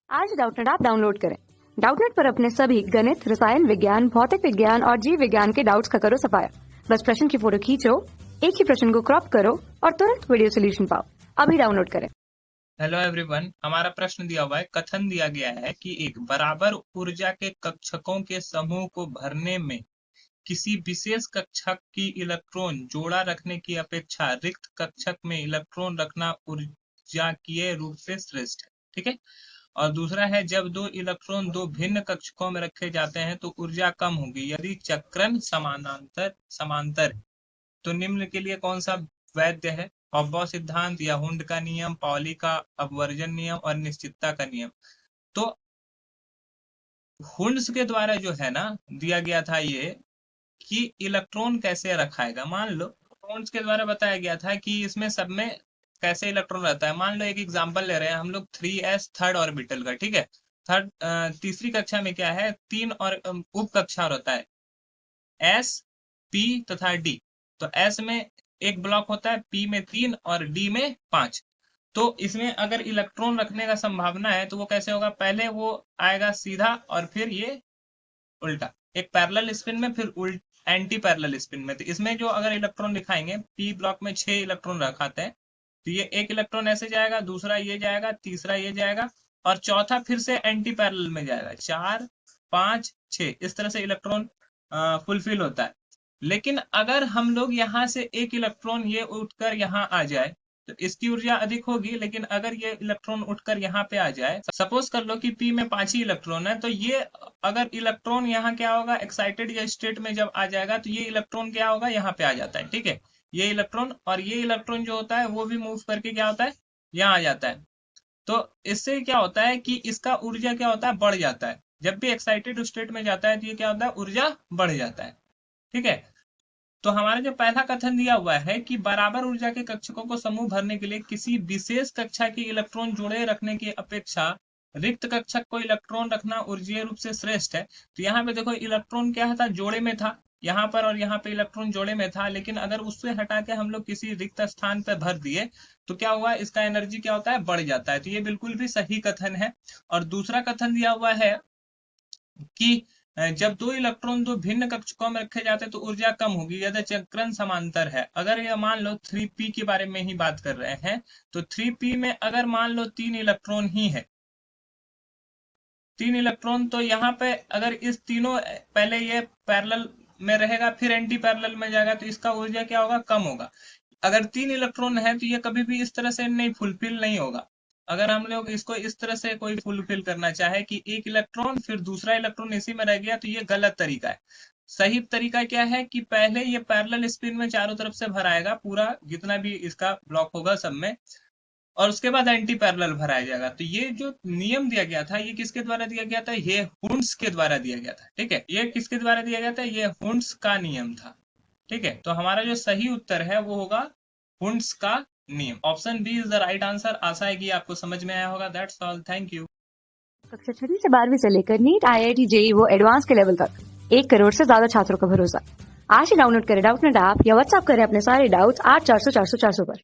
आज Doubtnut app download करें। Doubtnut पर अपने सभी गणित, रसायन विज्ञान, भौतिक विज्ञान और जीव विज्ञान के डाउट्स का करो सफाया। बस प्रश्न की फोटो खींचो, एक ही प्रश्न को क्रॉप करो और तुरंत वीडियो सोल्यूशन पाओ। अभी डाउनलोड करें। हेलो एवरीवन, हमारा प्रश्न दिया हुआ है। कथन दिया गया है कि एक बराबर ऊर्जा के कक्षकों के समूह को भरने में किसी विशेष कक्षक की इलेक्ट्रॉन जोड़ा रखने की अपेक्षा रिक्त कक्षक में इलेक्ट्रॉन रखना ऊर्जाकीय रूप से श्रेष्ठ है। ठीक है। और दूसरा है, जब दो इलेक्ट्रॉन दो भिन्न कक्षकों में रखे जाते हैं तो ऊर्जा कम होगी यदि चक्रण समांतर है। तो निम्न के लिए कौन सा वैध है? हॉब्बा सिद्धांत या हुंड का नियम, पाउली का अपवर्जन नियम और निश्चितता का नियम। तो हुंड्स के द्वारा जो है ना दिया गया था ये कि इलेक्ट्रॉन कैसे रखाएगा। मान लो हुंड्स के द्वारा बताया गया था कि इसमें सब में कैसे इलेक्ट्रॉन रहता है। मान लो एक एग्जांपल ले रहे हैं हम लोग 3s थर्ड ऑर्बिटल का। ठीक है। तीसरी कक्षा में क्या है, तीन और उप कक्षा होता है, एस, पी तथा डी। तो एस में एक ब्लॉक होता है, पी में 3 और डी में 5। तो इसमें अगर इलेक्ट्रॉन रखने का संभावना है तो वो कैसे होगा, पहले वो आएगा सीधा और फिर ये उल्टा, एक पैरेलल स्पिन में फिर एंटी पैरेलल स्पिन में। तो इसमें जो अगर इलेक्ट्रॉन दिखाएंगे, पी ब्लॉक में 6 इलेक्ट्रॉन रखाते हैं, तो ये एक इलेक्ट्रॉन ऐसे जाएगा, दूसरा ये जाएगा, तीसरा ये जाएगा और चौथा फिर से एंटी पैरेलल में जाएगा। 4, 5, 6 इस तरह से इलेक्ट्रॉन फुलफिल होता है। लेकिन अगर हम लोग यहाँ से एक इलेक्ट्रॉन ये उठकर यहाँ आ जाए तो इसकी ऊर्जा अधिक होगी। लेकिन अगर ये इलेक्ट्रॉन उठकर यहाँ पे आ जाए, सपोज कर लो कि पी में 5 ही इलेक्ट्रॉन है, तो ये अगर इलेक्ट्रॉन यहाँ क्या होगा, एक्साइटेड या स्टेट में जब आ जाएगा तो ये इलेक्ट्रॉन क्या होगा, यहाँ पे आ जाता है। ठीक है। ये इलेक्ट्रॉन और ये इलेक्ट्रॉन जो होता है वो भी मूव करके क्या होता है, यहाँ आ जाता है। तो इससे क्या होता है कि इसका ऊर्जा क्या होता है, बढ़ जाता है। जब भी एक्साइटेड स्टेट में जाता है तो ये क्या होता है, ऊर्जा बढ़ जाता है। ठीक है। तो हमारा जो पहला कथन दिया हुआ है कि बराबर ऊर्जा के कक्षकों को समूह भरने के लिए किसी विशेष कक्षा के इलेक्ट्रॉन जोड़े रखने की अपेक्षा रिक्त कक्षक को इलेक्ट्रॉन रखना ऊर्जीय रूप से श्रेष्ठ है। तो यहाँ पे देखो इलेक्ट्रॉन क्या था, जोड़े में था, यहाँ पर और यहाँ पे इलेक्ट्रॉन जोड़े में था। लेकिन अगर उससे हटा के हम लोग किसी रिक्त स्थान पर भर दिए तो क्या हुआ, इसका एनर्जी क्या होता है, बढ़ जाता है। तो ये बिल्कुल भी सही कथन है। और दूसरा कथन दिया हुआ है कि जब दो इलेक्ट्रॉन दो भिन्न कक्षकों में रखे जाते हैं तो ऊर्जा कम होगी यदि चक्रण समांतर है। अगर ये मान लो 3p के बारे में ही बात कर रहे हैं तो 3p में अगर मान लो 3 इलेक्ट्रॉन ही है, 3 इलेक्ट्रॉन, तो यहाँ पे अगर इस तीनों पहले ये पैरेलल में रहेगा फिर एंटी पैरेलल में जाएगा तो इसका ऊर्जा क्या होगा, कम होगा। अगर 3 इलेक्ट्रॉन है तो ये कभी भी इस तरह से नहीं फुलफिल नहीं होगा। अगर हम लोग इसको इस तरह से कोई फुलफिल करना चाहे कि एक इलेक्ट्रॉन फिर दूसरा इलेक्ट्रॉन इसी में रह गया, तो ये गलत तरीका है। सही तरीका क्या है कि पहले ये पैरेलल स्पिन में चारों तरफ से भराएगा, पूरा जितना भी इसका ब्लॉक होगा सब में, और उसके बाद एंटी पैरेलल भराया जाएगा। तो ये जो नियम दिया गया था ये किसके द्वारा दिया गया था, ये हुंड्स के द्वारा दिया गया था। ठीक है। ये किसके द्वारा दिया गया था, ये हुंड्स का नियम था। ठीक है। तो हमारा जो सही उत्तर है वो होगा हुंड्स का नियम। Option B is the right answer. आशा है कि आपको समझ में आया होगा। That's all, thank you. कक्षा 6 से 12वीं से लेकर नीट, IIT, JEE वो एडवांस के लेवल तक 1 करोड़ से ज्यादा छात्रों का भरोसा। आज ही डाउनलोड करें डाउटनेट ऐप या व्हाट्सएप करें अपने सारे डाउट्स 8400 400 400 पर।